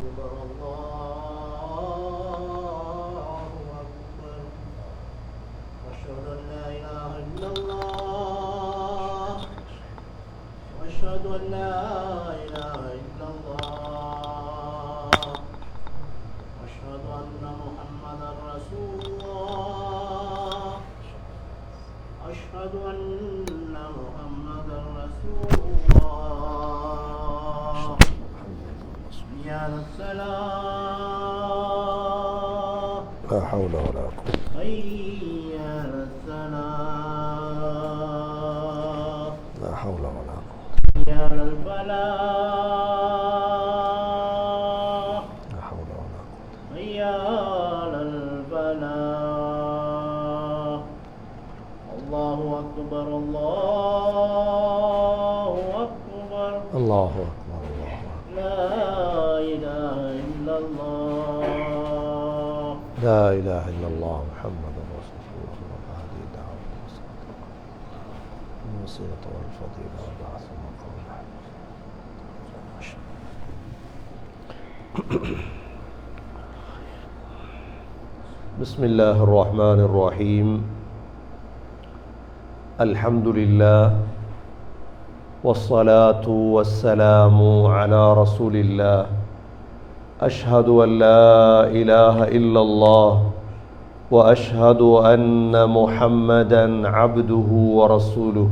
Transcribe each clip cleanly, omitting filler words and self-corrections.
أكبر الله أكبر أشهد أن لا إله إلا الله وأشهد أن لا إله إلا الله وأشهد أن محمدا رسول الله أشهد أن محمدا رسول الله يا السلام لا حول ولا قوة حي على السلام لا حول ولا قوة حي على الفلاح لا حول ولا قوة حي على الفلاح الله أكبر الله أكبر الله أكبر الله لا إله إلا الله لا إله إلا الله محمد رسول الله وهذه دعوة الوسيلة والفضيلة والبعث المقام بسم الله الرحمن الرحيم الحمد لله والصلاة والسلام على رسول الله أشهد أن لا إله إلا الله وأشهد أن محمدًا عبده ورسوله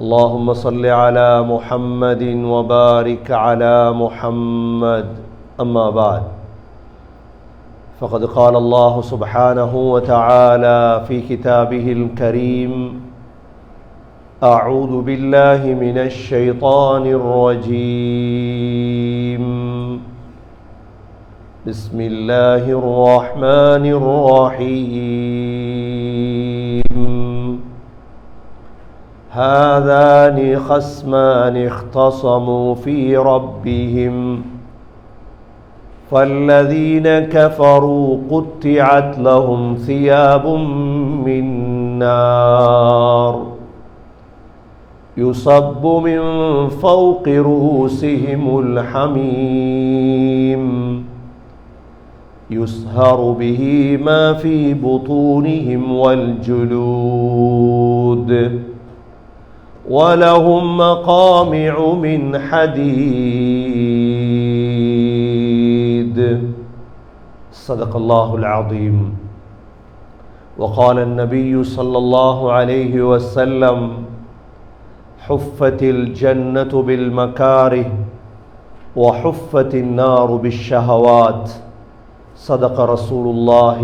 اللهم صل على محمد وبارك على محمد أما بعد فقد قال الله سبحانه وتعالى في كتابه الكريم أعوذ بالله من الشيطان الرجيم بسم الله الرحمن الرحيم هذان خصمان اختصموا في ربهم فالذين كفروا قطعت لهم ثياب من نار يصب من فوق رؤوسهم الحميم يصهر به ما في بطونهم والجلود ولهم مقامع من حديد صدق الله العظيم وقال النبي صلى الله عليه وسلم حفت الجنة بالمكاره وحفت النار بالشهوات صدق رسول الله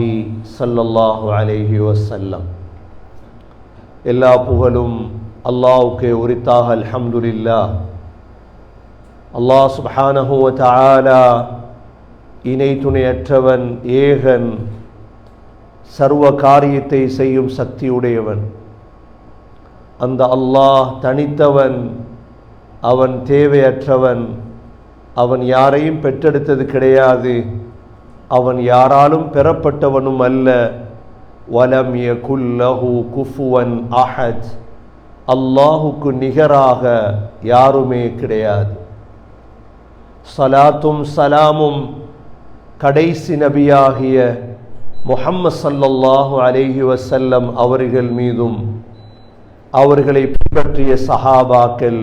صلى الله عليه وسلم எல்லா புகழும் அல்லாஹ்வுக்கே உரித்தாக அல்ஹம்துலில்லாஹ் அல்லாஹ் சுப்ஹானஹு வ தஆலா இணை துணையற்றவன் ஏகன் சர்வ காரியத்தை செய்யும் சக்தியுடையவன் அந்த அல்லாஹ் தனித்தவன் அவன் தேவையற்றவன் அவன் யாரையும் பெற்றெடுத்தது கிடையாது அவன் யாராலும் பெறப்பட்டவனும் அல்ல வலம் யகுல் லஹு குஃபுவன் அஹத் அல்லாஹுக்கு நிகராக யாருமே கிடையாது ஸலாத்தும் ஸலாமும் கடைசி நபியாகிய முஹம்மது ஸல்லல்லாஹு அலைஹி வஸல்லம் அவர்கள் மீதும் அவர்களை பின்பற்றிய சஹாபாக்கள்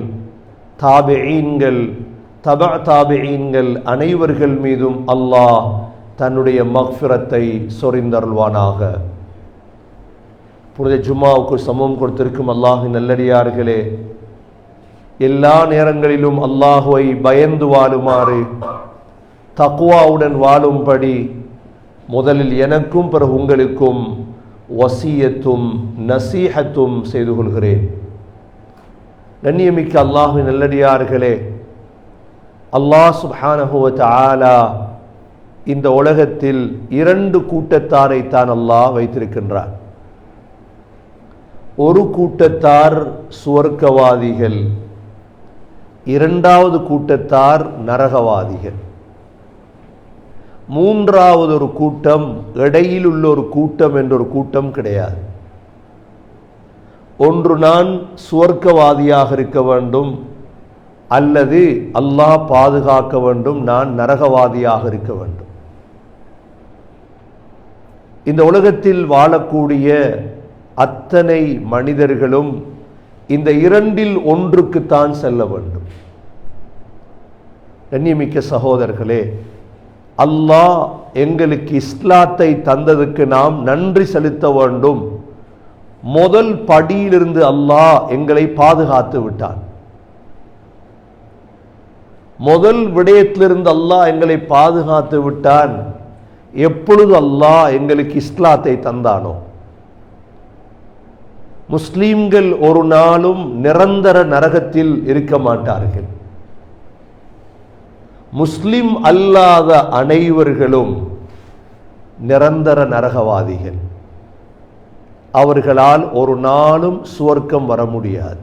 தாபிஈன்கள் தபா தாபிஈன்கள் அனைவர்கள் மீதும் அல்லாஹ் தன்னுடைய மக்ஃபிரத்தை சொரிந்தருள்வானாக. புனித ஜும்மாவுக்கு சமம் கொடுத்திருக்கும் அல்லாஹின் நல்லடியார்களே, எல்லா நேரங்களிலும் அல்லாஹுவை பயந்து வாழுமாறு தக்வாவுடன் வாழும்படி முதலில் எனக்கும் பிறகு உங்களுக்கும் வசியத்தும் நசீஹத்தும் செய்து கொள்கிறேன். கண்ணியமிக்க அல்லாஹ்வின் நல்லடியார்களே, அல்லாஹ் சுப்ஹானஹு வ தஆலா இந்த உலகத்தில் இரண்டு கூட்டத்தாரை தான் அல்லாஹ் வைத்திருக்கின்றார். ஒரு கூட்டத்தார் சுவர்க்கவாதிகள், இரண்டாவது கூட்டத்தார் நரகவாதிகள். மூன்றாவது ஒரு கூட்டம், இடையில் உள்ள ஒரு கூட்டம் என்ற ஒரு கூட்டம் கிடையாது. ஒன்று நான் சுவர்க்கவாதியாக இருக்க வேண்டும், அல்லது அல்லாஹ் பாதுகாக்க வேண்டும், நான் நரகவாதியாக இருக்க வேண்டும். இந்த உலகத்தில் வாழக்கூடிய அத்தனை மனிதர்களும் இந்த இரண்டில் ஒன்றுக்குத்தான் செல்ல வேண்டும். கண்ணியமிக்க சகோதரர்களே, அல்லாஹ் எங்களுக்கு இஸ்லாத்தை தந்ததுக்கு நாம் நன்றி செலுத்த வேண்டும். முதல் படியிலிருந்து அல்லாஹ் எங்களை பாதுகாத்து விட்டான். முதல் விடயத்திலிருந்து அல்லாஹ் எங்களை பாதுகாத்து விட்டான். எப்பொழுது அல்லாஹ் எங்களுக்கு இஸ்லாத்தை தந்தானோ, முஸ்லீம்கள் ஒரு நாளும் நிரந்தர நரகத்தில் இருக்க மாட்டார்கள். முஸ்லிம் அல்லாத அனைவர்களும் நிரந்தர நரகவாதிகள். அவர்களால் ஒரு நாளும் சுவர்க்கம் வர முடியாது.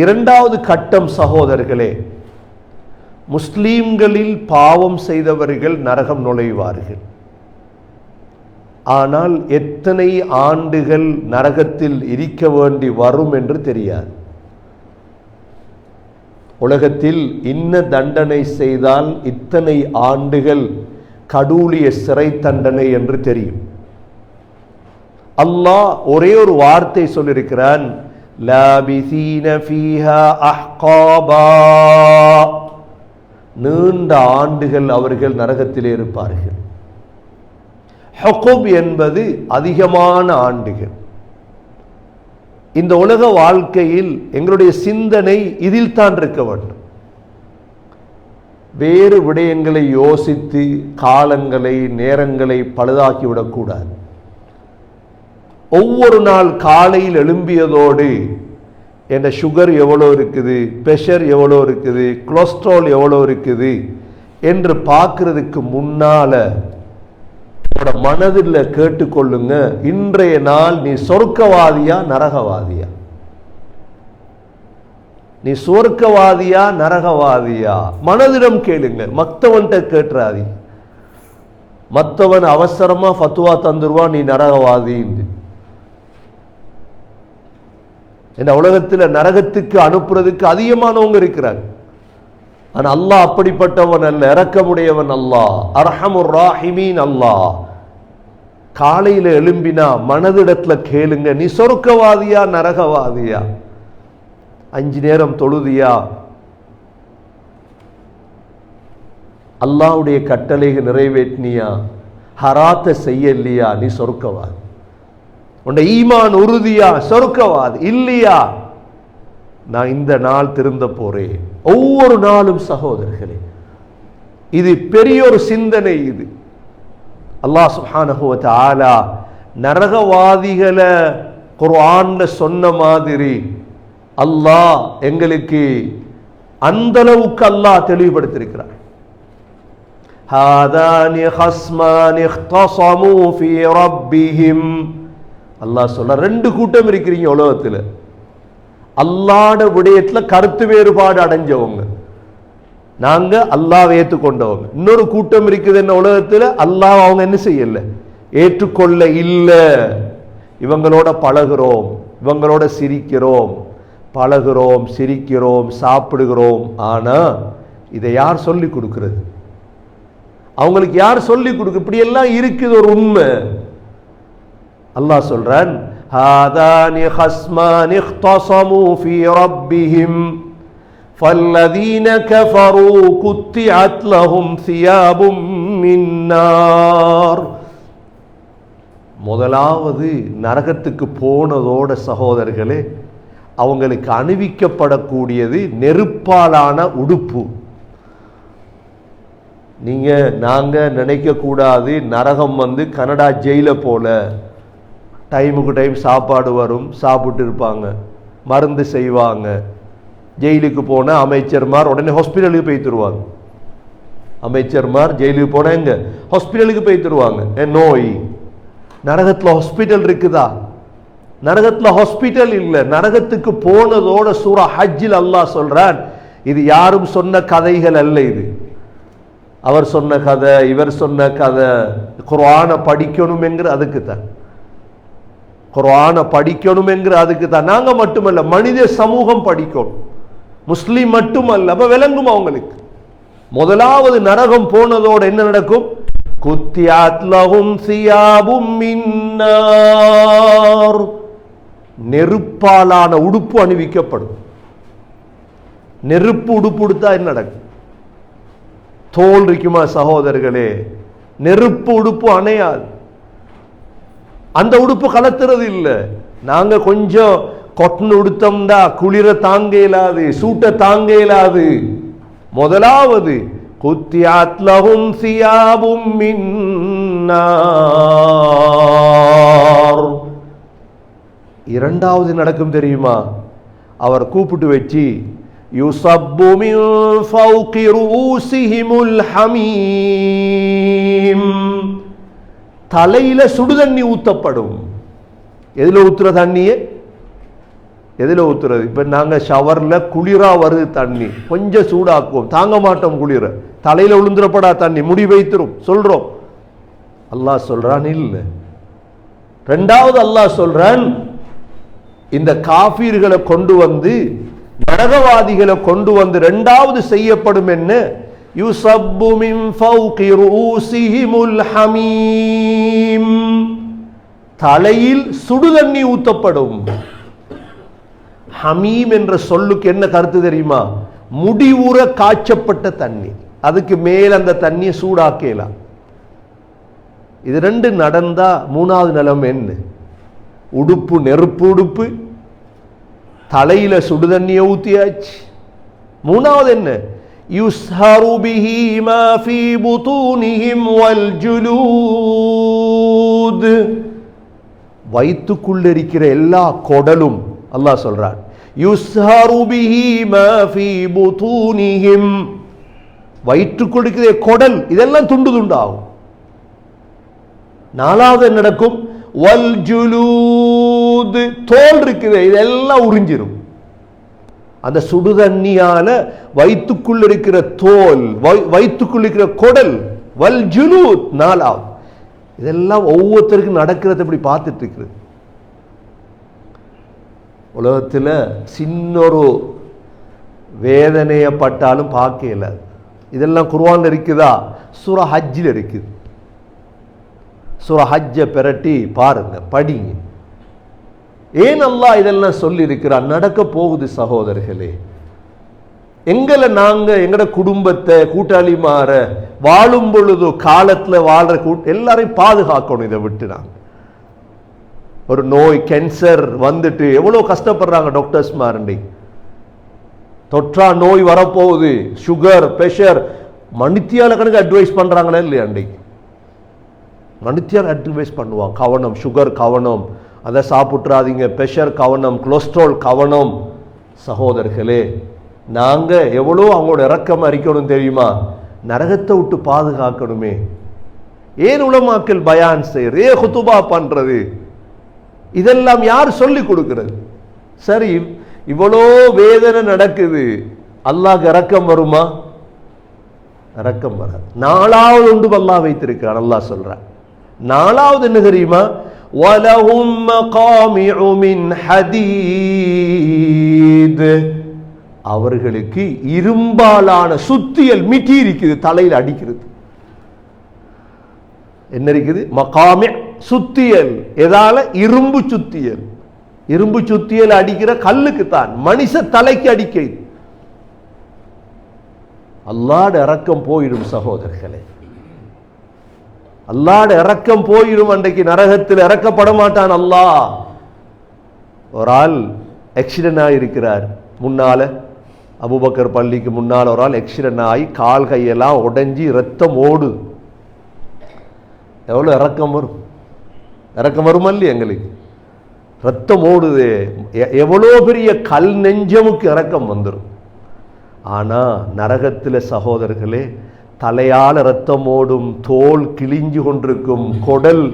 இரண்டாவது கட்டம் சகோதரர்களே, முஸ்லீம்களில் பாவம் செய்தவர்கள் நரகம் நுழைவார்கள். ஆனால் எத்தனை ஆண்டுகள் நரகத்தில் இருக்க வேண்டி வரும் என்று தெரியாது. உலகத்தில் இன்ன தண்டனை செய்தால் இத்தனை ஆண்டுகள் கடூழிய சிறை தண்டனை என்று தெரியும். அல்லாஹ் ஒரே ஒரு வார்த்தை சொல்லியிருக்கிறான், லாபிசீன ஃபீஹா அஹ்காபா, நீண்ட ஆண்டுகள் அவர்கள் நரகத்திலே இருப்பார்கள். ஹுகுப் என்பது அதிகமான ஆண்டுகள். இந்த உலக வாழ்க்கையில் எங்களுடைய சிந்தனை இதில் தான் இருக்க வேண்டும். வேறு விடயங்களை யோசித்து காலங்களை நேரங்களை பழுதாக்கிவிடக்கூடாது. ஒவ்வொரு நாள் காலையில் எழும்பியதோடு என் சுகர் எவ்வளோ இருக்குது, பிரஷர் எவ்வளோ இருக்குது, கொலஸ்ட்ரால் எவ்வளோ இருக்குது என்று பார்க்கறதுக்கு முன்னால மனதில் கேட்டுக்கொள்ளுங்க, இன்றைய நாள் நீ சொர்க்கவாதியா நரகவாதியா? நீ சொர்க்கவாதியா நரகவாதியா? மனதிடம் கேளுங்க, மற்றவன்கிட்ட கேட்டுறாதி. மற்றவன் அவசரமா ஃபத்வா தந்துருவான் நீ நரகவாதி. இந்த உலகத்தில் நரகத்துக்கு அனுப்புறதுக்கு அதிகமானவங்க இருக்கிறாங்க. ஆனா அல்லாஹ் அப்படிப்பட்டவன் அல்ல, இரக்கமுடையவன் அல்லாஹ், அர்ஹமுர் ராஹிமீன் அல்லாஹ். காலையில எழும்பினா மனதிடத்துல கேளுங்க, நீ சொர்க்கவாதியா நரகவாதியா? 5 நேரம் தொழுதியா? அல்லாஹ்வுடைய கட்டளையை நிறைவேற்றினியா? ஹராத்தை செய்யலையா? நீ சொர்க்கவாதி. உன்னை ஈமான் உறுதியா? சொர்க்கவாதி. இல்லையா? நான் இந்த நாள் திருந்த போறேன். ஒவ்வொரு நாளும் சகோதரர்களே, இது பெரிய ஒரு சிந்தனை. இது அல்லாஹ் சுப்ஹானஹு வ தஆலா நரகவாதிகளை குர்ஆன்ல சொன்ன மாதிரி அல்லாஹ் எங்களுக்கு அந்த அளவுக்கு அல்லாஹ் தெளிவுபடுத்தியிருக்கிறார். ஹாதானி ஹஸ்மானி இஹ்தஸமு ஃபீ ரப்பிஹிம். அல்லாஹ் சொல்ற 2 கூட்டம் இருக்கிறீங்க உலகத்தில். அல்லாஹ்ட விடயத்துல கருத்து வேறுபாடு அடைஞ்சவங்க, நாங்க அல்லாஹ்வை ஏற்றுக்கொண்டவங்க. இன்னொரு கூட்டம் இருக்குது என்ன உலகத்தில், அல்லாஹ் அவங்க என்ன செய்யல, ஏற்றுக்கொள்ள இல்லை. இவங்களோட பழகுறோம், இவங்களோட சிரிக்கிறோம், பழகுறோம், சிரிக்கிறோம், சாப்பிடுகிறோம். ஆனா இதை யார் சொல்லி கொடுக்கிறது? அவங்களுக்கு யார் சொல்லி கொடுக்க? இப்படி எல்லாம் இருக்குது ஒரு உண்மை. அல்லாஹ் சொல்றான், ஹாதானி ஹஸ்மானி இஹ்தஸமு ஃபீ ரப்பிஹிம் ஃபல்லதீன கஃபரூ குத்திஅத் லஹும் சியாபும் மின் நார். முதலாவது நரகத்துக்கு போனதோட சகோதரர்களே, அவங்களுக்கு அணிவிக்கப்படக்கூடியது நெருப்பாலான உடுப்பு. நீங்க நாங்க நினைக்க கூடாது நரகம் கனடா ஜெயில போல டைமுக்கு டைம் சாப்பாடு வரும், சாப்பிட்டு இருப்பாங்க, மருந்து செய்வாங்க. ஜெயிலுக்கு போன அமைச்சர்மார் உடனே ஹாஸ்பிட்டலுக்கு போய் தருவாங்க. அமைச்சர்மார் ஜெயிலுக்கு போன எங்க ஹாஸ்பிட்டலுக்கு போய் தருவாங்க. நோய் நரகத்துல ஹாஸ்பிட்டல் இருக்குதா? நரகத்துல ஹாஸ்பிட்டல் இல்லை. நரகத்துக்கு போனதோட சூரா ஹஜ்ஜில் அல்லாஹ் சொல்றான், இது யாரும் சொன்ன கதைகள் அல்ல. இது அவர் சொன்ன கதை, இவர் சொன்ன கதை. குர்ஆனை படிக்கணும் என்கிற அதுக்கு தான், குர்ஆனை படிக்கணும் என்கிற அதுக்கு தான். நாங்க மட்டுமல்ல, மனித சமூகம் படிக்கணும். முஸ்லிம் மட்டுமல்ல. அப்ப விளங்கும் அவங்களுக்கு. முதலாவது நரகம் போனதோடு என்ன நடக்கும்? குத்தியாத் லஹும் சியாபும் மின் நார், நெருப்பாலான உடுப்பு அணிவிக்கப்படும். நெருப்பு உடுப்பு உடுத்தா என்ன நடக்கும்? தோல் இருக்குமா சகோதரர்களே? நெருப்பு உடுப்பு அணையாது. அந்த உடுப்பு கலத்துறது இல்லை. நாங்க கொஞ்சம் கொட்டன் உடுத்தம்டா குளிர தாங்க இயலாது, சூட்ட தாங்க இயலாது. முதலாவது குத்தியாத் லஹும் சியாபும் மின் நார். இரண்டாவது நடக்கும் தெரியுமா? அவர் கூப்பிட்டு வச்சு யுஸப்பு மின் ஃபௌகி ரூஸிஹிமுல் ஹமீம், தலையில சுடுதண்ணி ஊத்தப்படும். எதுல ஊத்துற தண்ணியே? எதுல ஊத்துறது? இப்ப நாங்க ஷவர்ல குளிரா வருது தண்ணி, கொஞ்சம் சூடாக்குவோம், தாங்க மாட்டோம் குளிர, தலையில விழுந்துடப்படா தண்ணி, முடி வைத்திரும் சொல்றோம். அல்லாஹ் சொல்றான் இல்ல. ரெண்டாவது அல்லாஹ் சொல்றான், இந்த காஃபிர்களை கொண்டு வந்து, நரகவாதிகளை கொண்டு வந்து ரெண்டாவது செய்யப்படும் என்ன? யுஸப்பு மின் ஃபௌகி ரூஸிஹிமுல் ஹமீம், தலையில் சுடுதண்ணி ஊத்தப்படும். ஹமீம் என்ற சொல்லுக்கு என்ன கருத்து தெரியுமா? முடிவுற காய்ச்சப்பட்ட தண்ணி, அதுக்கு மேல் அந்த தண்ணியை சூடாக்கலாம். இது ரெண்டு நடந்தா மூணாவது நிலைமை என்ன? உடுப்பு நெருப்பு உடுப்பு, தலையில சுடுதண்ணியை ஊத்தியாச்சு. மூணாவது என்ன? யுஸ்ஹரு பிஹி மா ஃபீ புதூனிஹிம் வல் ஜுலூத், வயிற்றுக்குள்ள இருக்கிற எல்லா குடலும் அல்லாஹ் சொல்றான். யுஸ்ஹரு பிஹி மா ஃபீ புதூனிஹிம், வயிற்றுக்குள்ள இருக்கிற குடல் இதெல்லாம் துண்டு துண்டாகும். நாலாவது என்ன நடக்கும்? வல் ஜுலூத், தோல் இருக்குது இதெல்லாம் உறிஞ்சிரும். அந்த சுடுதண்ணியால வயிற்றுக்குள்ள இருக்கிற தோல், வயிற்றுக்குள்ள இருக்கிற குடல், வல் ஜுலூத் நாலாவது. இதெல்லாம் ஒவ்வொருத்தருக்கும் நடக்கிறது இப்படி பார்த்துட்டு இருக்கிறது. உலகத்தில் சின்னொரு வேதனையப்பட்டாலும் பார்க்க இயலாது. இதெல்லாம் குர்ஆன்ல இருக்குதா? சூரா ஹஜ்ஜில் இருக்குது. சூரா ஹஜ்ஜை பிரட்டி பாருங்க, படிங்க. ஏன் அல்லாஹ் இதெல்லாம் சொல்லி இருக்கிறான்? நடக்க போகுது சகோதரர்களே. எங்களை நாங்க எங்கட குடும்பத்தை கூட்டாளி மாற வாழும் பொழுது காலத்துல வாழ்ற எல்லாரையும் பாதுகாக்கணும். இதை விட்டு நாங்க ஒரு நோய் கேன்சர் வந்துட்டு எவ்வளவு கஷ்டப்படுறாங்க டாக்டர்ஸ் மாரண்டி. தொற்றா நோய் வரப்போகுது, சுகர் பிரஷர், மணித்தியால கணக்கு அட்வைஸ் பண்றாங்களா இல்லையா? அன்றைக்கு மணித்தியால் அட்வைஸ் பண்ணுவாங்க, கவனம், சுகர் கவனம், அதை சாப்பிட்றாதீங்க, பிரஷர் கவனம், கொலஸ்ட்ரால் கவனம். சகோதரர்களே, நாங்க எவ்வளோ அவங்களோட இறக்கம் அறிக்கணும் தெரியுமா? நரகத்தை விட்டு பாதுகாக்கணுமே. ஏன் உலமாக்கள் பயான் செய்யறது, ஏன் குத்துபா பண்றது, இதெல்லாம் யார் சொல்லி கொடுக்கிறது? சரி, இவ்வளோ வேதனை நடக்குது, அல்லாஹ் இறக்கம் வருமா? இறக்கம் வராது. நாலாவது ஒன்று அல்லாஹ் வைத்திருக்கிறான். அல்லாஹ் சொல்றான், நாலாவது என்ன தெரியுமா? வலஹும் மகாமிஉ மின் ஹதீத், அவர்களுக்கு இரும்பாலான சுத்தியல் மிட்டி இருக்குது, தலையில் அடிக்கிறது. என்ன இருக்குது? மகாமி, சுத்தியல். எதால? இரும்பு சுத்தியல். இரும்பு சுத்தியல் அடிக்கிற கல்லுக்கு தான், மனுஷ தலைக்கு அடிக்க. அல்லாஹ்ட இரக்கம் போயிடும் சகோதரர்களே, அல்லாஹ்ட இரக்கம் போயிடும். அன்றைக்கு நரகத்தில் இறக்கப்பட மாட்டான் அல்லாஹ். ஒரு ஆள் ஆக்சிடென்ட் ஆகியிருக்கிறார், முன்னால அபூபக்கர் பள்ளிக்கு முன்னால் ஒரு ஆள் ஆக்சிடென்ட் ஆகி கால் கையெல்லாம் உடைஞ்சி ரத்தம் ஓடுது. எவ்வளோ இறக்கம் வரும்? இறக்கம் வரும் இல்லையா? எங்களுக்கு ரத்தம் ஓடுது, எவ்வளோ பெரிய கல் நெஞ்சமுக்கு இறக்கம் வந்துடும். ஆனா நரகத்தில் சகோதரர்களே, தலையால ரத்தம் ஓடும், தோல் கிழிஞ்சு கொண்டிருக்கும், குடல்,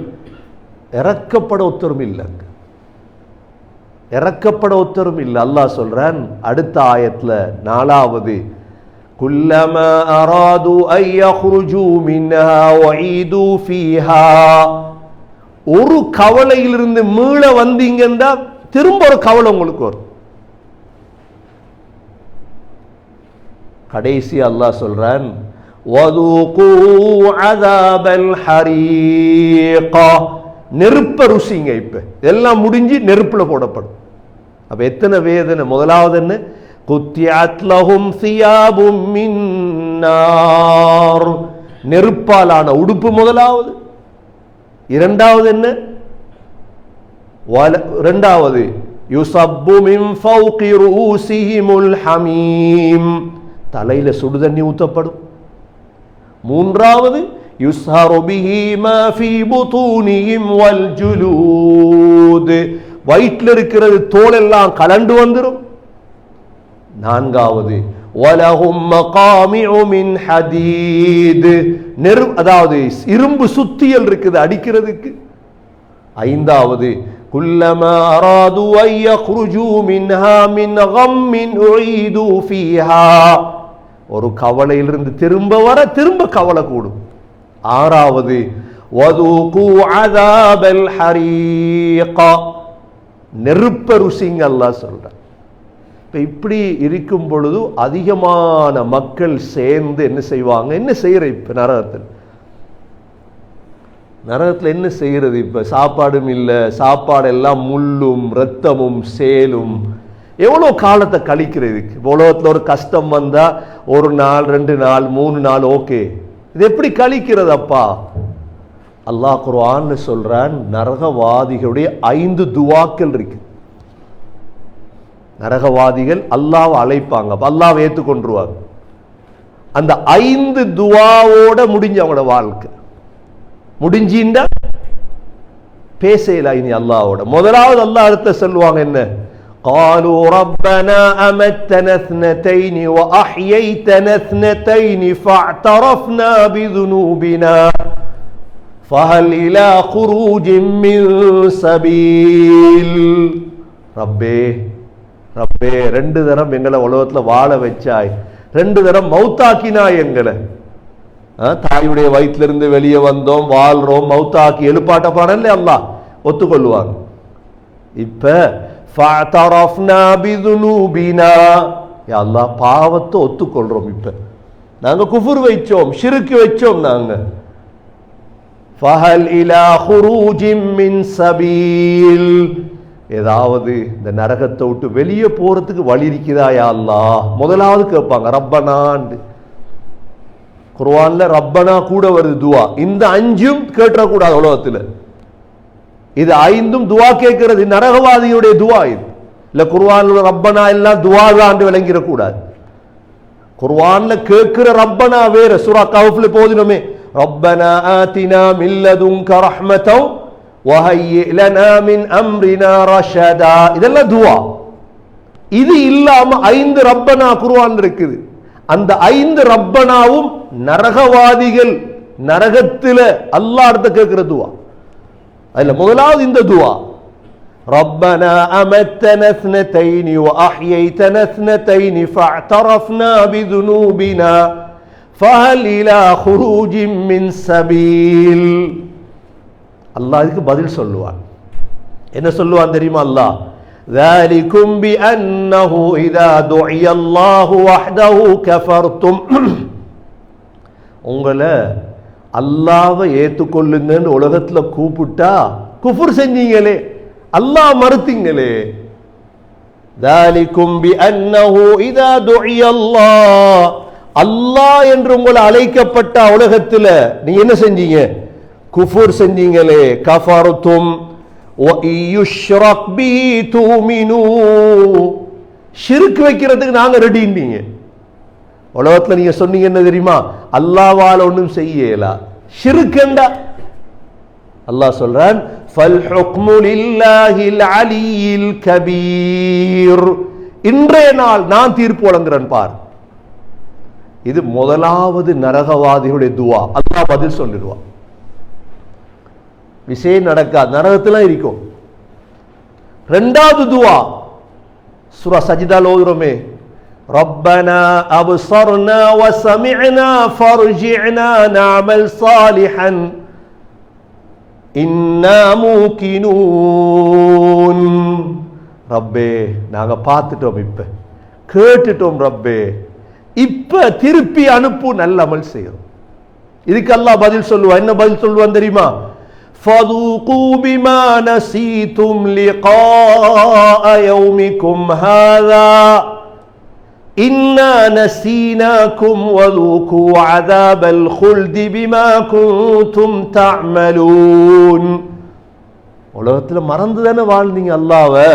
இறக்கப்பட உத்தரவும் இல்லை, இறக்கப்பட உத்தரவும் இல்லை. அல்லாஹ் சொல்றான் அடுத்த ஆயத்துல, நாலாவது, குல்லமா அராது அன் யக்ருஜு மின்ஹா வஈது ஃபீஹா, ஒரு கவலையிலிருந்து மீள வந்தீங்கன்னா திரும்ப ஒரு கவலை உங்களுக்கு வரும். கடைசி அல்லாஹ் சொல்றான் வதுகு அஸாபல் ஹரீக, நெருப்ப ருசிங்க. இப்ப எல்லாம் முடிஞ்சு நெருப்புல போடப்படும். அப்ப எத்தனை வேதனை. முதலாவது என்ன, குத்தியத் லஹும் சியாபும் மின் நார், நெருப்பாலான உடுப்பு முதலாவது. இரண்டாவது என்ன, இரண்டாவது யுஸப்பு மின் ஃபௌகி ரூஸிஹிமுல் ஹமீம், தலையில சுடு தண்ணி ஊத்தப்படும். மூன்றாவது யுஸ்ஹரு பிஹி மா ஃபீ புதூனிஹிம் வல் ஜுலூத், வயிற்றில் இருக்கிறது தோல் எல்லாம் கலண்டு வந்துடும். நான்காவது வலஹும் மகாமிஉ மின் ஹதீத், அதாவது இரும்பு சுத்தியல் இருக்குது அடிக்கிறதுக்கு. ஐந்தாவது குல்லமா அராது அன் யக்ருஜூ மின்ஹா மின் கம்மின் உஈது ஃபீஹா, ஒரு கவலையிலிருந்து திரும்ப வர திரும்ப கவலை கூடும். ஆறாவது வதுகு அஸாபல் ஹரீக, நெருப்ப ருசிங்க அல்லாஹ் சொல்றான். இப்ப இப்படி இருக்கும் பொழுது அதிகமான மக்கள் சேர்ந்து என்ன செய்வாங்க, என்ன செய்யற இப்ப நரகத்தில் என்ன செய்யறது? இப்ப சாப்பாடும் இல்லை, சாப்பாடு எல்லாம் முள்ளும் இரத்தமும் சேலும். எவ்வளோ காலத்தை கழிக்கிறதுக்கு. உலகத்தில் ஒரு கஷ்டம் வந்தா ஒரு நாள் 2 நாள் 3 நாள் ஓகே, இது எப்படி கழிக்கிறது? அப்பா அல்லாஹ் குர்ஆன்ல சொல்றான், நரகவாதிகளுடைய 5 துவாக்கள் இருக்கு. நரகவாதிகள் அல்லாஹ்வை அழைப்பாங்க, அல்லாஹ்வை ஏற்றுக்கொண்டுருவாங்க. அந்த 5 துவாவோட முடிஞ்ச அவங்களோட வாழ்க்கை முடிஞ்சின்றா பேசல இனி அல்லாஹ்வோட. முதலாவது அல்லாஹ் அடுத்த சொல்லுவாங்க என்ன, قالوا ربنا أمتنا 2 وأحييتنا 2 فاعترفنا بذنوبنا فهل إلى خروج من سبيل. ரப்பே ரப்பே, 2 தரம் எங்களை உலகத்துல வாழ வச்சாய், 2 தரம் மௌத்தாக்கினாய் எங்களை. தாயுடைய வயிற்றிலிருந்து வெளியே வந்தோம், வாழ்றோம், மௌத்தாக்கி எழுப்பாட்டப்பாடல்ல அல்லாஹ் ஒத்துக்கொள்வாங்க. இப்ப ஃபஅதரஃப்னா பிதுனூபினா, யா அல்லாஹ் பாவத்தை ஒத்துக்கொள்றோம். இப்ப நாங்க குஃபர் வைச்சோம், ஷிர்க் வைச்சோம் நாங்க. ஃபஹல் இலா குரூஜிம் மின் சபீல், ஏதாவது இந்த நரகத்தை விட்டு வெளியே போறதுக்கு வழி இருக்குதா யா அல்லாஹ்? முதலாவது கேட்பாங்க ரப்பனான்னு. குர்ஆன்ல ரப்பனா கூட வருது துவா. இந்த 5ம் கேட்டக்கூடாது உலகத்துல. இது 5ம் துவா கேட்கிறது நரகவாதியுடைய துவா. இது இல்ல குர்ஆன்ல ரப்பனா எல்லாம் துவா தான் விளங்கிட கூடாது. குர்ஆன்ல கேட்கிற ரப்பனா வேற. சூரா கஹ்ஃப்ல போதினமே, ரப்பனா ஆதினா மின் லதுன்க ரஹ்மத்தன் வஹய்யி லனா மின் அம்ரினா ரஷதா, இதெல்லாம் துவா. இது இல்லாம 5 ரப்பனா குர்ஆன்ல இருக்குது. அந்த 5 ரப்பனாவும் நரகவாதிகள் நரகத்தில அல்லாஹ் அடுத்த கேட்கிற துவா. அதுல முதலாவது இந்த துவா, ரப்பனா அமத்தனா 2 வஅஹ்யைதனா 2 ஃபஅதரஃப்னா பிதுனூபினா ஃபஹல் இலா குரூஜிம் மின் சபீல். அல்லாஹ் இதுக்கு பதில் சொல்லுவான். என்ன சொல்லுவான் தெரியுமா அல்லாஹ்? ذلكم بأنه إذا دعي الله وحده كفرتم, உங்களை அல்லாஹ்வை ஏற்றுக்கொள்ளுங்கன்னு உலகத்துல கூப்பிட்டா குஃபர் செஞ்சீங்களே, அல்லாஹ் மறுத்தீங்களே. ذلكم بأنه إذا دعي الله, அல்லாஹ் என்று உங்களை அழைக்கப்பட்ட உலகத்துல நீங்க என்ன செஞ்சீங்க? குஃபர் செஞ்சீங்களே. கஃபர்தும் وَإِيُشْرَكْ بِهِ تُؤْمِنُوا, ஷிர்க் வைக்கிறதுக்கு நாங்க ரெடின்னீங்க. உலகத்துல நீங்க சொன்னீங்க என்ன தெரியுமா? அல்லாஹ்வால ஒன்றும் செய்யல. ஷிர்க் என்றா அல்லாஹ் சொல்றான், فَالْحُكْمُ لِلَّهِ الْعَلِيِّ الْكَبِيرُ, இன்றைய நாள் நான் தீர்ப்பு வழங்குறேன் பார். இது முதலாவது நரகவாதிகளுடைய துவா. அல்லாஹ் பதில் சொல்லிடுவான். விஷயம் நடக்காது, நரகத்துல இருக்கும். 2வது துவா சூரா சஜ்தால ஓதுறோமே, ரப்பனா அப்ஸர்னா வஸமிஅனா ஃபர்ஜி'னா நஅமல் ஸாலிஹன் இன்னா மூகினூன். ரப்பே நாங்க பார்த்துட்டோம், இப்ப கேட்டுட்டோம் ரப்பே, இப்ப திருப்பி அனுப்பு, நல்ல அமல் செய்யும். இதுக்கு அல்லாஹ் பதில் சொல்லுவா. என்ன பதில் சொல்லுவான் தெரியுமா? فَذُوقُوا بِمَا نَسِيتُمْ لِقَاءَ يَوْمِكُمْ هَذَا إِنَّا نَسِينَاكُمْ وَذُوقُوا عَذَابَ الْخُلْدِ بِمَا كُنْتُمْ تَعْمَلُونَ. உலகத்துல மறந்து தானே வாழ்ந்தீங்க அல்லாஹ்வை,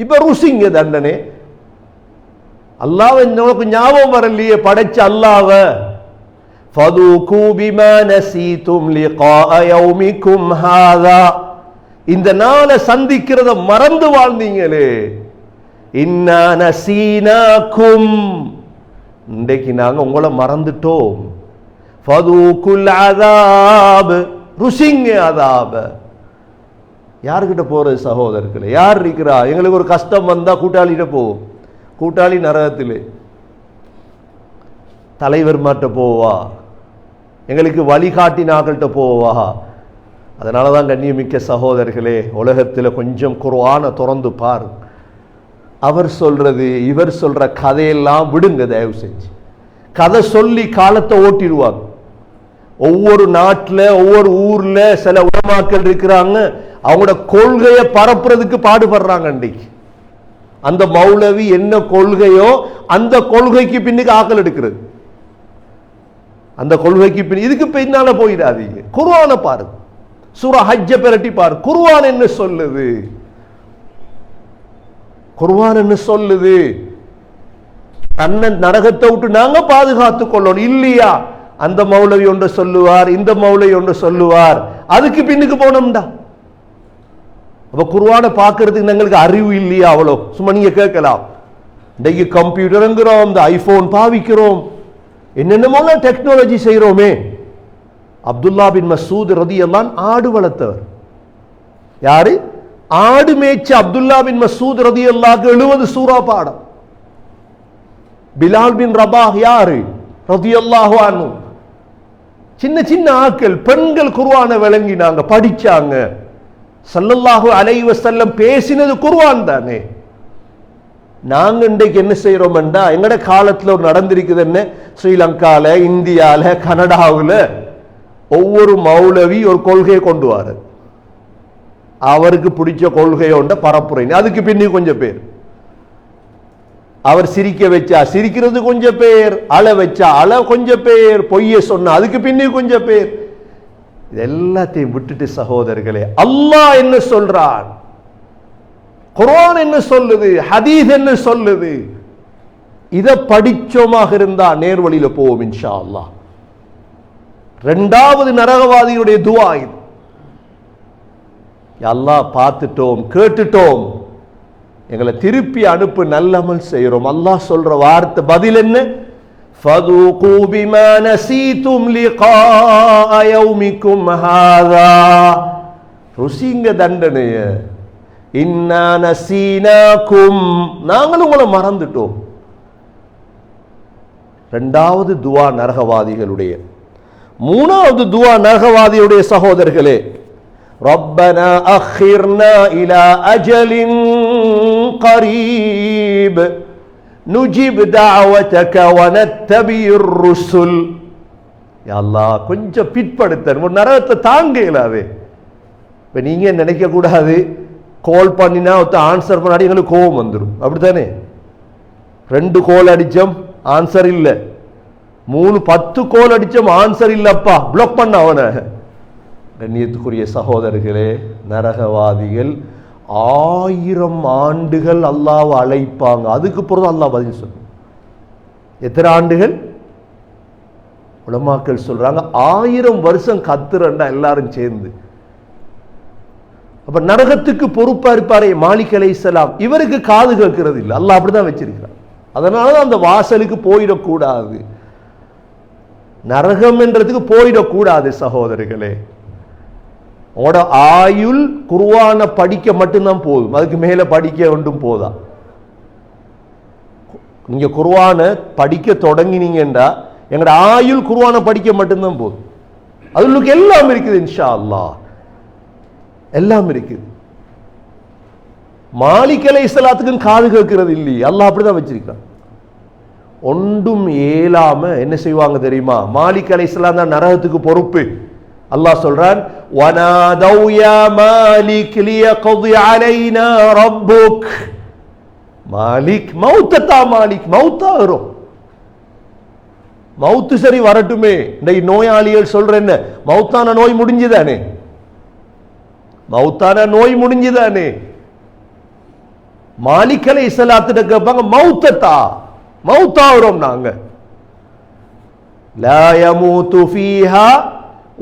இப்ப ருசிங்க தண்டனை. அல்லாஹ்வை உங்களுக்கு ஞாபகம் வரலையே, படைச்ச அல்லாஹ்வை. فَذُوقُوا بِمَا نَسِيتُمْ لِقَاءَ يَوْمِكُمْ هَذَا, இந்த நாளை சந்திக்கிறத மறந்து வாழ்ந்தீங்களே. இன்னா நசீனாக்கும், இன்றைக்கு நாங்க உங்களை மறந்துட்டோம். ஃபதூகுல் அஸாப், ருசிங்க அஸாப. யார்கிட்ட போறது சகோதரர்களே? யார் இருக்கிறா? எங்களுக்கு ஒரு கஷ்டம் வந்தா கூட்டாளிகிட்ட போவோம். கூட்டாளி நரகத்திலே. தலைவர் மாட்ட போவா, எங்களுக்கு வழிகாட்டினாக்கள்கிட்ட போவா. அதனால தான் கண்ணியமிக்க சகோதரர்களே, உலகத்தில் கொஞ்சம் குர்ஆனை திறந்து பாரு. அவர் சொல்றது இவர் சொல்ற கதையெல்லாம் விடுங்க தயவு செஞ்சு. கதை சொல்லி காலத்தை ஓட்டிடுவாங்க. ஒவ்வொரு நாட்டில் ஒவ்வொரு ஊர்ல சில உலமாக்கள் இருக்கிறாங்க, அவங்களோட கொள்கையை பரப்புறதுக்கு பாடுபடுறாங்க. அன்றைக்கு அந்த மௌலவி என்ன கொள்கையோ அந்த கொள்கைக்கு பின்னுக்கு ஆக்கள் எடுக்கிறது. அந்த கொள்கைக்கு பின் இதுக்கு பின்னால போயிடாதீங்க. குர்ஆனை பாருங்க, சூரா ஹஜ்ஜ பிரட்டி பாரு. குர்ஆன் என்ன சொல்லுது? குர்ஆன் என்ன சொல்லுது? தன்னை நரகத்தை விட்டு நாங்க பாதுகாத்துக் கொள்ளணும் இல்லையா? அந்த மௌலவி ஒன்று சொல்லுவார், இந்த மௌலவி ஒன்று சொல்லுவார், அதுக்கு பின்னுக்கு போனோம்டா. அப்ப குர்ஆனை பார்க்கறதுக்கு எங்களுக்கு அறிவு இல்லையா? அவ்வளோ சும்மா நீங்க கேட்கலாம். இன்றைக்கு கம்ப்யூட்டருங்கிறோம், இந்த ஐபோன் பாவிக்கிறோம், என்னென்னமோ டெக்னாலஜி செய்யறோமே. அப்துல்லா பின் மசூத் ரலியல்லாஹு அன்ஹு ஆடு வளர்த்தவர். யாரு? ஆடு மேய்ச்ச அப்துல்லா பின் மசூத் ரலியல்லாஹு 70 சூரா பாடம். பிலால் பின் ரபாஹ் யாரு? ரலியல்லாஹு அன்ஹு. சின்ன சின்ன ஆட்கள், பெண்கள் குர்ஆனை விளங்கினாங்க, படிச்சாங்க. ஸல்லல்லாஹு அலைஹி வஸல்லம் பேசினது குர்ஆன் தானே. நாங்க இன்றைக்கு என்ன செய்யறோம் என்றா, எங்கட காலத்துல ஒரு நடந்திருக்குது என்ன, ஸ்ரீலங்கால, இந்தியால, கனடாவில் ஒவ்வொரு மௌலவி ஒரு கொள்கையை கொண்டு வர, அவருக்கு பிடிச்ச கொள்கையோண்ட பரப்புரை. அதுக்கு பின்னி கொஞ்சம் பேர், அவர் சிரிக்க வச்சா சிரிக்கிறது கொஞ்சம் பேர், அழ வச்சா அழ கொஞ்சம் பேர், பொய்ய சொன்னா அதுக்கு பின்னி கொஞ்சம் பேர். இது எல்லாத்தையும் விட்டுட்டு சகோதரர்களே, அல்லாஹ் என்ன சொல்றான், குர்ஆன் என்ன சொல்லுது, ஹதீஸ் என்ன சொல்லுது, இத படிச்சோமாக இருந்தா நேர்வழியில போவோம் இன்ஷா அல்லாஹ். இரண்டாவது நரகவாதியுடைய துஆ இது. யா அல்லாஹ், பார்த்துட்டோம், கேட்டுட்டோம், எங்களை திருப்பி அனுப்பு, நல்லமல் செய்யறோம். அல்லாஹ் சொல்ற வார்த்தை பதில் என்ன? ஃபதூகு பிமா நஸீதும் லிகாஅ யௌமிக்கும் ஹாதா, ருசிங்க தண்டனைய. இன்னா நஸீனாக்கும், நாங்களும் உங்களை மறந்துட்டோம். இரண்டாவது துஆ நரகவாதிகளுடைய. மூணாவது துஆ நரகவாதியுடைய சகோதரர்களே, ரப்பனா அக்ஹிர்னா இலா அஜலின் கரீப் நுஜிப் தஅவதக வனத்தபிர் ருசுல். யா அல்லாஹ், கொஞ்சம் பிற்படுத்த, ஒரு நரகத்தை தாங்க இயலாது. இப்ப நீங்க நினைக்க கூடாது, கால் பண்ணினா ஒருத்த ஆன்சர் பண்ணாடி எங்களுக்கு கோபம் வந்துடும், அப்படித்தானே? 2 கோல் அடிச்சோம், ஆன்சர் இல்ல. 10 கோல் அடிச்சோம், ஆன்சர் இல்லப்பா, பிளாக் பண்ண அவனை. கண்ணியத்துக்குரிய சகோதரர்களே, நரகவாதிகள் 1000 ஆண்டுகள் அல்லாஹ்வை அழைப்பாங்க, அதுக்கு பிறகு அல்லாஹ் பதில் சொல்லும். எத்தனை ஆண்டுகள்? உலமாக்கள் சொல்றாங்க 1000 வருஷம் கத்துறண்டா எல்லாரும் சேர்ந்து. அப்ப நரகத்துக்கு பொறுப்பா இருப்பாரே மாலிக் அலைஹிஸ்ஸலாம், இவருக்கு காது கேட்கிறது இல்லை, அல்லாஹ் அப்படிதான் வச்சிருக்கிறார். அதனாலதான் அந்த வாசலுக்கு போயிடக்கூடாது, நரகம் என்றதுக்கு போயிடக்கூடாது சகோதரர்களே. உங்களோட ஆயுள் குர்ஆனை படிக்க மட்டும்தான் போதும், அதுக்கு மேல படிக்க ஒன்றும் போதா. நீங்க குர்ஆனை படிக்க தொடங்கினீங்கன்னா எங்களோட ஆயுள் குர்ஆனை படிக்க மட்டும்தான் போதும். அதுக்கு எல்லாம் இருக்குது இன்ஷா அல்லாஹ், எல்லாம் இருக்குது. மாலிக் அலைஹிஸ்ஸலாத்துக்கு காது கேட்கிறது இல்லையே, அல்லாஹ் அப்படிதான் வச்சிருக்கான். ஒன்றும் ஏலாம என்ன செய்வாங்க தெரியுமா? மாலிக் அலைஹிஸ்ஸலாம் தான் நரகத்துக்கு பொறுப்பு. அல்லாஹ் சொல்றான், வனாதௌ யா மாலிக் லியக்தி அலைனா ரப்புக். மாலிக் மௌத்தா, மாலிக் மௌத்தாகிறோம், மௌத்து சரி வரட்டுமே. இந்த நோயாளிகள் சொல்ற என்ன, மௌத்தான நோய் முடிஞ்சுதானே, மௌத்தான நோய் முடிஞ்சுதானே. மாலிக் அலைஹிஸ்ஸலாத்திட்ட கேட்பாங்க, மௌத்தா, மௌத்தாகிறோம் நாங்க. லா யமூது ஃபீஹா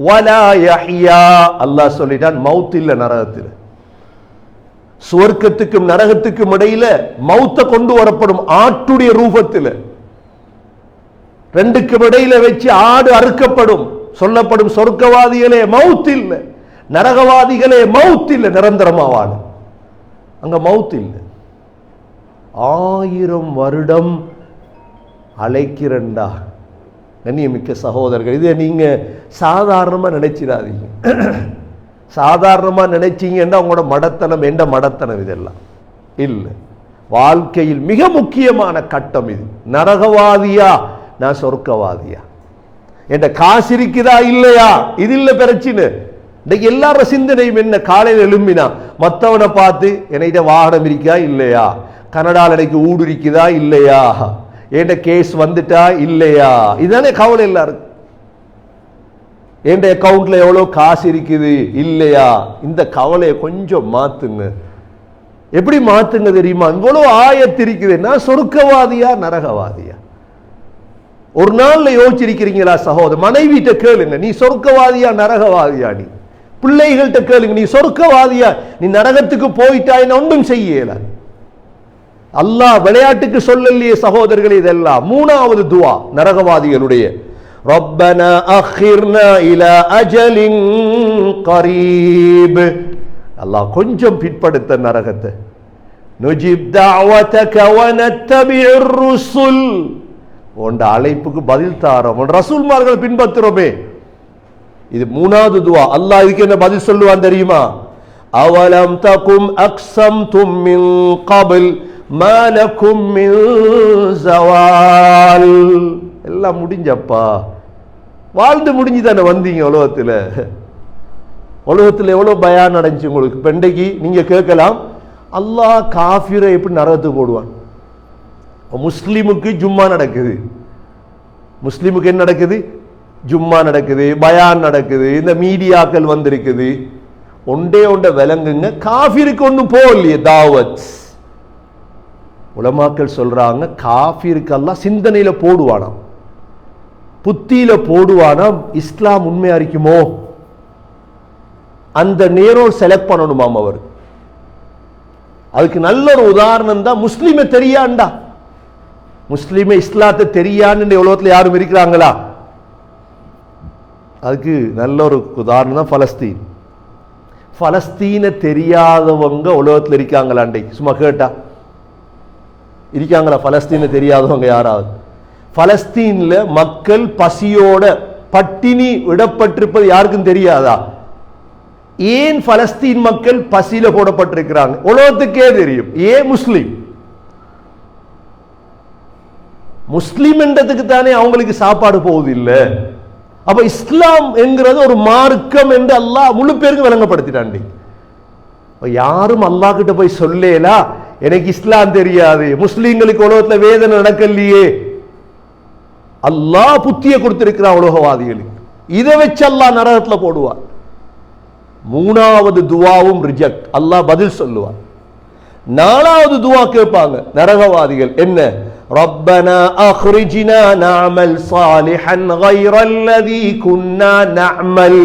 வலா யஹ்யா. அல்லாஹ் சொல்லிட்டான், மௌத் இல்ல நரகத்தில். சுவர்க்கத்துக்கும் நரகத்துக்கும் இடையில மௌத்த கொண்டு வரப்படும் ஆட்டுடைய ரூபத்தில், ரெண்டுக்கும் இடையில வச்சு ஆடு அறுக்கப்படும். சொல்லப்படும், சொர்க்கவாதிகளே மௌத் இல்ல, நரகவாதிகளே மௌத் இல்ல, நிரந்தரமா வாழ. அங்க மௌத் இல்ல. 1000 வருடம் அழைக்கிறண்டா. கண்ணியமிக்க சகோதரர்கள், இதை நீங்க சாதாரணமா நினைச்சிடாதீங்க. சாதாரணமா நினைச்சீங்கன்னா உங்களோட மடத்தனம், எந்த மடத்தனம் இதெல்லாம் இல்லை. வாழ்க்கையில் மிக முக்கியமான கட்டம் இது. நரகவாதியா நான் சொர்க்கவாதியா, என்ற காசு இருக்குதா இல்லையா, இது இல்ல பிரச்சனை. இன்னைக்கு எல்லாரும் சிந்தனையும் என்ன, காலையில் எழும்பினா மற்றவனை பார்த்து என்கிட்ட வாகனம் இருக்கா இல்லையா, கனடால எனக்கு ஊடு இருக்குதா இல்லையா, என்கிட்ட கேஸ் வந்துட்டா இல்லையா, இதுதானே கவலை எல்லாருக்கும். என் அக்கௌண்ட்ல எவ்வளவு காசு இருக்குது இல்லையா, இந்த கவலையை கொஞ்சம் மாத்துங்க. எப்படி மாத்துங்க தெரியுமா? இவ்வளவு ஆயத்து இருக்குது, நான் சொர்க்கவாதியா நரகவாதியா? ஒரு நாள்ல யோசிச்சிருக்கிறீங்களா சகோதரர்? மனைவிட்ட கேளுங்க, நீ சொர்க்கவாதியா நரகவாதியா? நீ பிள்ளைகள்கிட்ட கேளுங்க, நீ சொர்க்கவாதியா, நீ நரகத்துக்கு போயிட்டாயின்னு ஒன்றும் செய்யல. அல்லாஹ் விளையாட்டுக்கு சொல்லலையே சகோதரர்களே. இதெல்லாம் 3வது துவா நரகவாதிகளுடைய. ரப்பனா அக்ஹிர்னா இலா அஜலின் கரீப். அல்லாஹ் கொஞ்சம் பிற்படுத்த நரகத்தை. நுஜிப் தஅவதக வ நத்தபிஉர் ருசுல். உண்ட அழைப்புக்கு பதில் தாரோம், ரசூல்மார்கள் பின்பற்றுறோமே. இது 3வது துவா. அல்லாஹ் இதுக்கு என்ன பதில் சொல்லுவான் தெரியுமா? அவலம் தகும் அக்ஸம்தும் மின் கபில் மா லகும் மின் ஸவால். எல்லாம் முடிஞ்சப்பா, வாழ்ந்து முடிஞ்சுதானே வந்தீங்க உலகத்தில். உலகத்தில் எவ்வளோ பயான் நடந்துச்சு உங்களுக்கு. பெண்டைக்கு நீங்க கேட்கலாம், அல்லாஹ் காஃபிரை எப்படி நரகத்துக்கு போடுவான்? முஸ்லிமுக்கு ஜும்மா நடக்குது, முஸ்லிமுக்கு என்ன நடக்குது? ஜும்மா நடக்குது, பயான் நடக்குது, இந்த மீடியாக்கள் வந்திருக்குது. ஒன்றே விளங்குங்க, காஃபிருக்கு ஒன்றும் போகலையே தாவத். உலமாக்கள் சொல்றாங்க, காஃபிருக்கு அல்லாஹ் சிந்தனையில போடுவானாம், புத்தியில போடுவானாம். இஸ்லாம் உண்மையா இருக்குமோ அந்த நேரம் செலக்ட் பண்ணணுமாம் அவர். அதுக்கு நல்ல ஒரு உதாரணம் தான், முஸ்லிமை தெரியாண்டா, முஸ்லிமை இஸ்லாத்தை தெரியான்னு உலகத்தில் யாரும் இருக்கிறாங்களா? அதுக்கு நல்ல ஒரு உதாரணம் தான் பலஸ்தீன். பலஸ்தீனை தெரியாதவங்க உலகத்தில் இருக்காங்களா? அன்றைக்கு சும்மா கேட்டா இருக்காங்களா பலஸ்தீனை தெரியாதவங்க யாராவது? பலஸ்தீன்ல மக்கள் பசியோட பட்டினி விடப்பட்டிருப்பது யாருக்கும் தெரியாதா? ஏன் பலஸ்தீன் மக்கள் பசியில போடப்பட்டிருக்கிறாங்க உலகத்துக்கே தெரியும். ஏன்? முஸ்லிம். முஸ்லிம் என்றதுக்கு தானே அவங்களுக்கு சாப்பாடு போகுது இல்ல. அப்ப இஸ்லாம் என்கிறது ஒரு மார்க்கம் என்று அல்லாஹ் முழு பேருக்கு விளங்கப்படுத்திட்டாண்டி. யாரும் அல்லாஹ் கிட்ட போய் சொல்லேலா எனக்கு இஸ்லாம் தெரியாது, முஸ்லிம்களுக்கு உலகத்துல வேதனை நடக்கலையே. அல்லாஹ் புத்திய கொடுத்திருக்கிறான் உலகவாதிகளுக்கு. இதை வச்சு அல்லாஹ் நரகத்துல போடுவார். 3வது துவாவும் ரிஜெக்ட், அல்லாஹ் பதில் சொல்லுவார். 4வது துவா கேட்பாங்க நரகவாதிகள், என்ன? ரப்பனா அக்ரிஜ்னா நஅமல் சாலிஹன் கைரல்லதி குன்னா நஅமல்.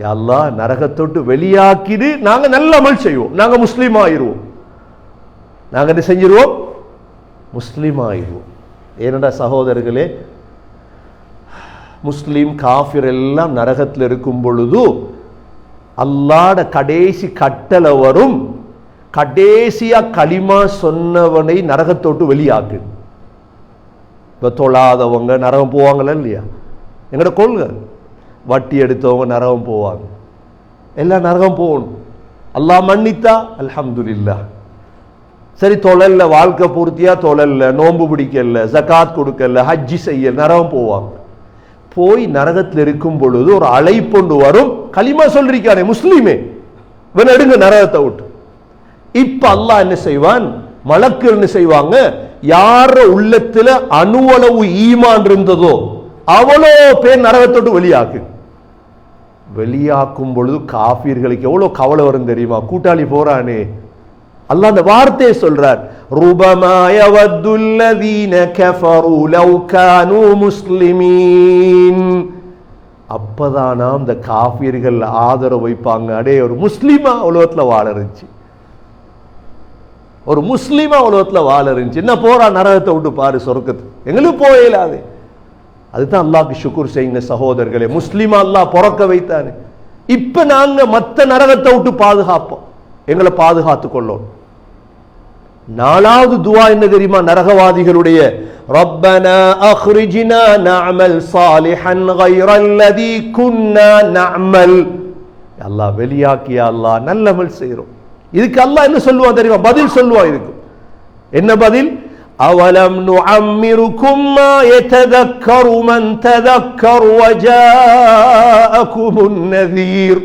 யா அல்லாஹ் நரகத்தோட்டு வெளியாக்கிடு, நாங்க நல்ல அமல் செய்வோம், நாங்க முஸ்லீம் ஆயிருவோம். நாங்க என்ன செஞ்சிருவோம்? முஸ்லீம் ஆயிருவோம். ஏனடா சகோதரர்களே, முஸ்லீம் காஃபிர் எல்லாம் நரகத்தில் இருக்கும் பொழுது அல்லாஹ்ட கடைசி கட்டளை வரும், கடைசியா களிமா சொன்னவனை நரகத்தோட்டு வெளியாக்கு. இப்ப தொழாதவங்க நரகம் போவாங்களா இல்லையா? எங்கட கொள்கை. வட்டி எடுத்தவங்க நரகம் போவாங்க, எல்லாம் நரகம் போகணும். அல்லாஹ் மன்னித்தா அல்ஹம்துலில்லாஹ். சரி தொழல்ல, வாழ்க்கை பூர்த்தியா தொழல்ல, நோன்பு பிடிக்கல, ஜகாத் கொடுக்கல, ஹஜ்ஜி செய்ய, நரகம் போவாங்க. போய் நரகத்தில் இருக்கும் பொழுது ஒரு அழைப்பொண்டு வரும், களிமா சொல்லிருக்கானே முஸ்லீமே, இவன் எடுங்க நரகத்தை விட்டு. இப்ப அல்லாஹ் என்ன செய்வான், மலக்கு என்ன செய்வாங்க, யார உள்ளத்துல அணுவளவு ஈமான் இருந்ததோ அவ்வளோ பேர் நரகத்தோட்டு வெளியாக்கு. வெளியாக்கும் பொழுது காஃபிர்களுக்கு எவ்வளவு கவலை வரும் தெரியுமா? கூட்டாளி போறானே, அல்லாஹ் அந்த வார்த்தையை சொல்றார், ருபமா யவத்துல்லதீன கஃபரு லவ் கானூ முஸ்லிமீன். அப்பதானா அந்த காஃபிர்கள் ஆதரவு வைப்பாங்க, அடே ஒரு முஸ்லிமா உலகத்துல வாழ இருந்துச்சு, ஒரு முஸ்லிமா உலகத்துல வாழ இருந்துச்சு, என்ன போறா நரகத்தை விட்டு பாரு சொர்க்கத்துக்கு, எங்களுக்கு போயிடாது. அதுதான் அல்லாஹ்க்கு ஷுக்ர் செய்யுங்க சகோதரர்களே, முஸ்லிமா அல்லாஹ் பிறக்க வைத்தானே. இப்ப நாங்க மத்த நரகத்தை விட்டு பாதுகாப்போம், எங்களை பாதுகாத்து கொள்ளோம். நாலாவது துவா என்ன தெரியுமா நரகவாதிகளுடைய? ரப்பனா அக்ரிஜ்னா நஅமல் சாலிஹன் கைரல்லதி குன்னா நஅமல். அல்லாஹ் வெளியாக்கியா அல்லாஹ் நல்லமல் செய்றோம். இதுக்கு அல்லாஹ் என்ன சொல்லுவான் தெரியுமா? பதில் சொல்லுவான். இதுக்கு என்ன பதில்? அவலம் நுஅம்மிருக்கும் மா யததக்கரு மன் ததக்கர் வஜாஅகுமுன் நதீர்.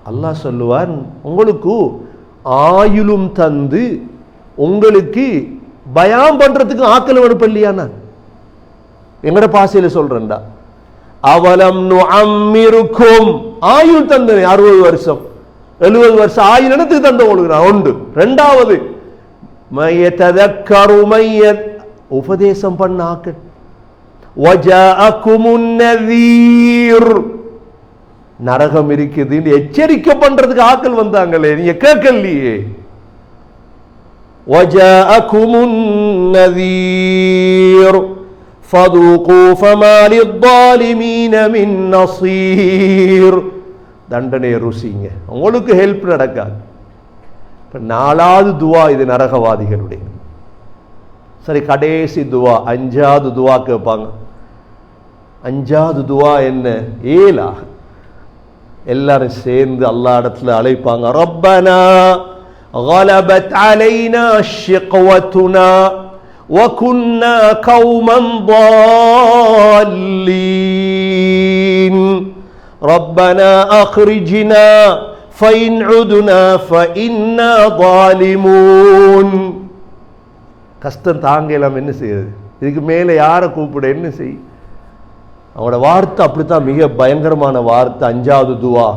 அல்லாஹ் சொல்லுவான், உங்களுக்கு ஆயுளும் தந்து உங்களுக்கு பயான் பண்றதுக்கு ஆக்கல் அனுப்பலையா? நான் எங்கட பாசையில சொல்றேன்டா, அவலம் நுஅம்மிருக்கும், ஆயுள் தந்தேன் 60 வருஷம் 70 வருஷம் ஆயுள் எனக்கு தந்த உங்களுக்கு உண்டு. ரெண்டாவது மயததக்கரு மையத், உபதேசம் பண்ண ஆக்கல், வஜாஅகுமுன் நதீர், நரகம் இருக்குது எச்சரிக்கை பண்றதுக்கு ஆக்கள் வந்தாங்களே, நீங்க கேட்கலையே. வஜாஅகுமுன் நதீர் ஃபதுகு ஃபமா லிஸ்ஸாலிமீன மின் நஸீர். தண்டனையை ருசிங்க, உங்களுக்கு ஹெல்ப் நடக்காது. நாலாவது துவா இது நரகவாதிகளுடைய. சரி, கடைசி துவா, அஞ்சாவது துவா கேட்பாங்க. அஞ்சாவது துவா என்ன? ஏலா எல்லாரும் சேர்ந்து அல்லாஹ் இடத்துல அழைப்பாங்க, ரப்பனா غلبت علينا شقوتنا وكنا قوما ضالين ربنا أخرجنا فإن عدنا فإنا ظالمون. கஷ்டம் தாங்கலாம், என்ன செய்யுது? இதுக்கு மேலே யாரை கூப்பிட, என்ன செய்? அவனோட வார்த்தை அப்படித்தான், மிக பயங்கரமான வார்த்தை. அஞ்சாவது துவா,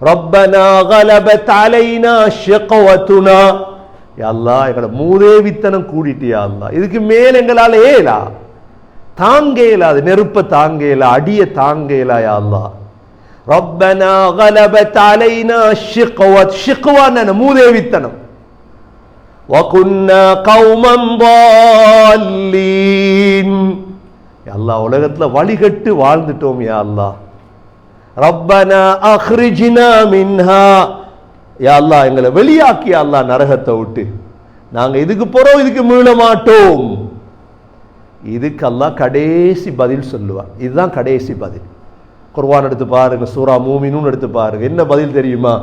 ரப்பனா கலபத் அலைனா ஷிக்வத்துனா. யா அல்லாஹ், எங்களோட மூதேவித்தனம் கூடிட்டியா அல்லாஹ், இதுக்கு மேல எங்களால ஏலா, தாங்கேலா, அது நெருப்ப தாங்கேலா, அடிய தாங்கேலா யா அல்லாஹ். ரப்பனா கலபத் அலைனா ஷிக்வத், ஷிக்வான மூதேவித்தனம். வகுன்னா கௌமன் ضالين. யா அல்லாஹ், உலகத்துல வழிகட்டு வாழ்ந்துட்டோம் யா அல்லாஹ். ரப்பனா அக்ரிஜ்னா மின்ஹா, யா அல்லாஹ் எங்களை வெளியாக்கி அல்லாஹ் நரகத்தை விட்டு, நாங்க இதுக்கு போறோம், இதுக்கு மீள மாட்டோம். இதுக்கு அல்லாஹ் கடைசி பதில் சொல்லுவார். இதுதான் கடைசி பதில். குர்ஆன் எடுத்து பாருங்க, சூரா மூமினூன் எடுத்து பாருங்க, என்ன பதில் தெரியுமா?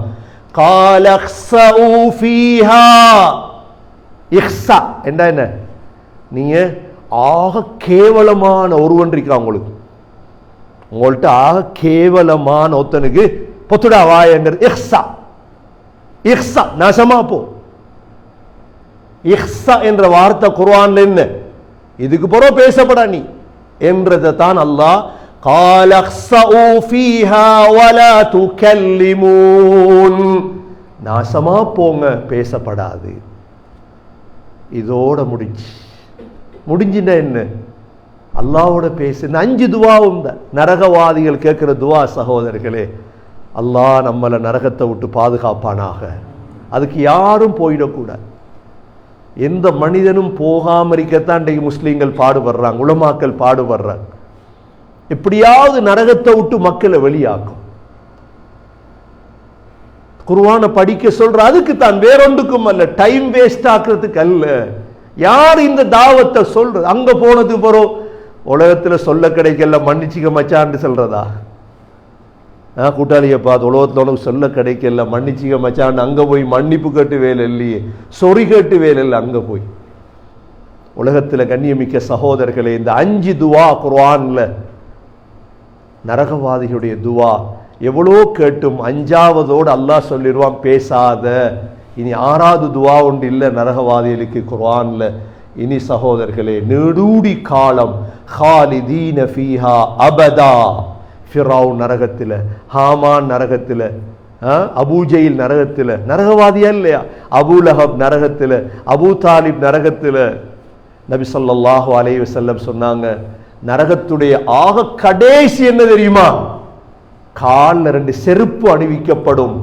கால இக்ஸஉ ஃபீஹா. இக்ஸா என்ன? நீங்க ஆக கேவலமான ஒருவன் இருக்கா உங்களுக்கு, உங்கள்கிட்ட ஆக கேவலமான ஒருத்தனுக்கு பொத்துடா வாயங்கிறது இஹ்ஸா. இஹ்ஸா நாசமா போ. இஹ்ஸா என்ற வார்த்தை குர்ஆன்ல என்ன? இதுக்கு பிறகு பேசப்படா நீ என்றதை தான் அல்லாஹ் قال اخسؤوا فيها ولا تكلمون. நாசமா போங்க, பேசப்படாது. இதோட முடிஞ்சுன்னா என்ன? அல்லாஹ்வோட பேசு. இந்த 5 துவாவும் தான் நரகவாதிகள் கேட்கிற துவா சகோதரர்களே. அல்லாஹ் நம்மளை நரகத்தை விட்டு பாதுகாப்பானாக. அதுக்கு யாரும் போயிடக்கூடாது, எந்த மனிதனும் போகாம இருக்கத்தான் இன்றைக்கு முஸ்லீம்கள் பாடுபடுறாங்க, உலமாக்கள் பாடுபடுறாங்க. எப்படியாவது நரகத்தை விட்டு மக்களை வெளியாக்கும். குர்ஆனை படிக்க சொல்ற அதுக்கு தான், வேறொன்றுக்கும் அல்ல, டைம் வேஸ்ட் ஆக்குறதுக்கு அல்ல. யார் இந்த தாவத்தை சொல்றது? அங்க போனது போறோம், உலகத்துல சொல்ல கிடைக்கல, மன்னிச்சுக்க மச்சான்னு சொல்றதா? கூட்டாளியை பார்த்து உலகத்தில் உனக்கு சொல்ல கிடைக்கல, மன்னிச்சிக்க மச்சான், அங்கே போய் மன்னிப்பு கேட்டு வேலை இல்லையே, சொறி கேட்டு வேலை இல்லை, அங்கே போய். உலகத்தில் கண்ணியமிக்க சகோதரர்களே, இந்த 5 துவா குர்ஆன்ல நரகவாதிகளுடைய துவா எவ்வளோ கேட்டும் 5ஆவதோடு அல்லாஹ் சொல்லிடுவான் பேசாத. இனி 6வது துவா ஒன்று இல்லை நரகவாதிகளுக்கு குர்ஆன்ல. இனி சகோதரர்களே, நெடூடி காலம் ஹாலிதீன ஃபீஹா அபதா. ஃபிரௌன் நரகத்தில், ஹாமான் நரகத்தில், அபூஜெயில் நரகத்தில், நரகவாதியா இல்லையா? அபூலஹப் நரகத்தில், அபூ தாலிப் நரகத்தில். நபி ஸல்லல்லாஹு அலைஹி வஸல்லம் சொன்னாங்க, நரகத்துடைய ஆக கடைசி என்ன தெரியுமா? காலில் 2 செருப்பு அணிவிக்கப்படும்.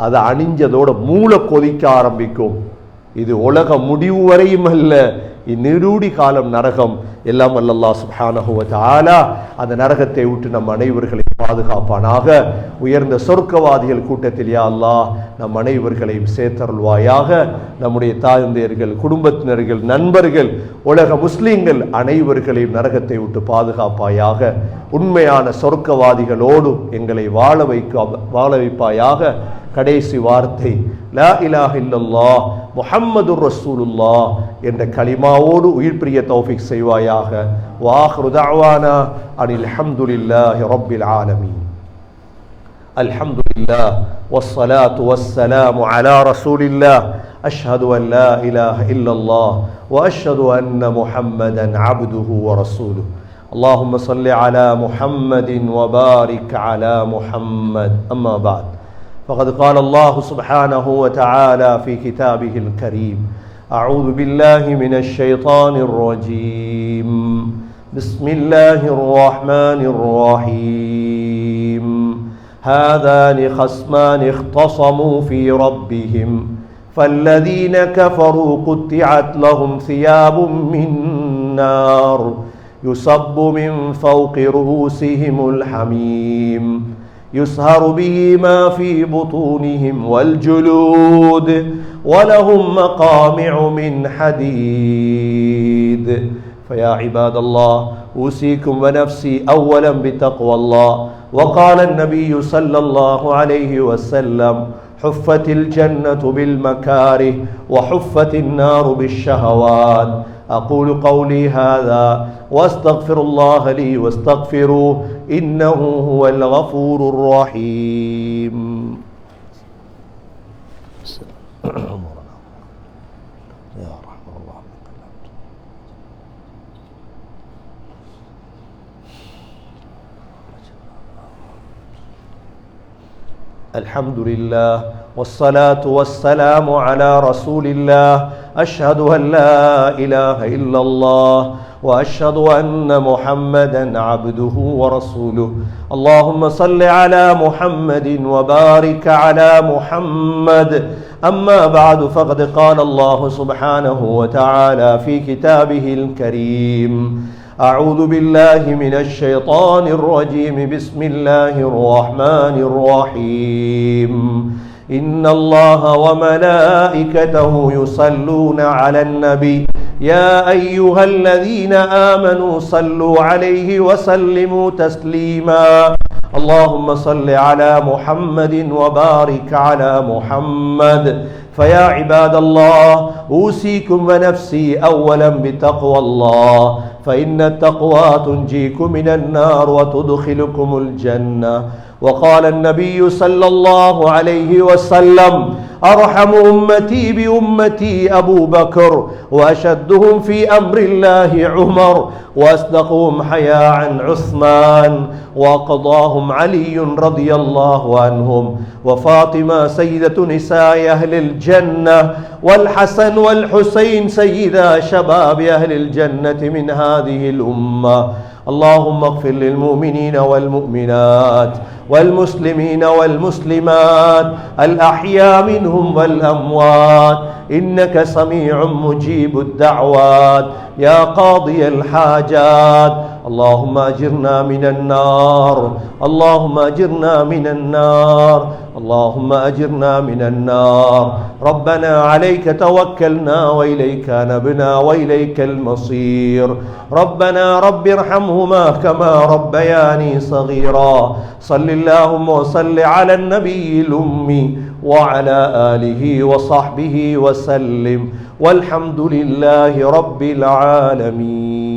அதை அணிஞ்சதோட மூளை கொதிக்க ஆரம்பிக்கும். இது உலக முடிவு வரையும் அல்ல, இந்நீடூடி காலம் நரகம். எல்லாம் அல்லாஹ் சுப்ஹானஹு வ தஆலா அந்த நரகத்தை விட்டு நம் அனைவர்களையும் பாதுகாப்பானாக. உயர்ந்த சொர்க்கவாதிகள் கூட்டத்தில் யா அல்லாஹ் நம் அனைவர்களையும் சேர்த்தருள்வாயாக. நம்முடைய தாயந்தையர்கள், குடும்பத்தினர்கள், நண்பர்கள், உலக முஸ்லீம்கள் அனைவர்களையும் நரகத்தை விட்டு பாதுகாப்பாயாக. உண்மையான சொர்க்கவாதிகளோடு எங்களை வாழ வைப்பாயாக. கடைசி வார்த்தை லா இலாஹ இல்லல்லாஹ் முஹம்மதுர் ரசூலுல்லாஹ் என்ற கலிமாவோடு உயிர் பிரிய தௌஃபீக் செய்வாயாக. வாஹிரு தஅவானா அனில் ஹம்துலில்லாஹி ரப்பில் ஆலமீன். அல்ஹம்துலில்லாஹ் வஸ்ஸலாத்து வஸ்ஸலாமு அலா ரசூலில்லாஹ். அஷ்ஹது அன் லா இலாஹ இல்லல்லாஹ் வ அஷ்ஹது அன்ன முஹம்மதன் அப்துஹு வ ரசூலுஹு. அல்லாஹும்ம ஸல்லி அலா முஹம்மதின் வ பாரிக் அலா முஹம்மத். அம்மா பஅத். فقد قال الله سبحانه وتعالى في كتابه الكريم: أعوذ بالله من الشيطان الرجيم. بسم الله الرحمن الرحيم. هذان خصمان اختصموا في ربهم فالذين كفروا قطعت لهم ثياب من نار يصب من فوق رؤوسهم الحميم يسهر به ما في بطونهم والجلود ولهم مقامع من حديد. فيا عباد الله أوصيكم ونفسي أولا بتقوى الله. وقال النبي صلى الله عليه وسلم: حفت الجنة بالمكاره وحفت النار بالشهوات. أقول قولي هذا واستغفر الله لي واستغفروه إنه هو الغفور الرحيم. الحمد لله والصلاة والسلام على رسول الله. أشهد أن لا إله إلا الله وأشهد أن محمدا عبده ورسوله. اللهم صل على محمد وبارك على محمد. أما بعد، فقد قال الله سبحانه وتعالى في كتابه الكريم: أعوذ بالله من الشيطان الرجيم. بسم الله الرحمن الرحيم. إن الله وملائكته يصلون على النبي يا أيها الذين آمنوا صلوا عليه وسلموا تسليما. اللهم صل على محمد وبارك على محمد. فيا عباد الله أوصيكم ونفسي أولا بتقوى الله، فإن التقوى تنجيكم من النار وتدخلكم الجنة. وقال النبي صلى الله عليه وسلم: أرحم أمتي بأمتي أبو بكر، وأشدهم في أمر الله عمر، وأصدقهم حياء عثمان، وقضاهم علي رضي الله عنهم، وفاطمة سيدة نساء أهل الجنة، والحسن والحسين سيدا شباب أهل الجنة من هذه الأمة. اللهم اغفر للمؤمنين والمؤمنات والمسلمين والمسلمات الأحياء منهم والأموات، إنك سميع مجيب الدعوات يا قاضي الحاجات. اللهم أجرنا من النار اللهم أجرنا من النار اللهم أجرنا من النار ربنا عليك توكلنا وإليك نبنا وإليك المصير ربنا رب ارحمهما كما ربياني صغيرا صل اللهم وصل على النبي الأمي وعلى آله وصحبه وسلم والحمد لله رب العالمين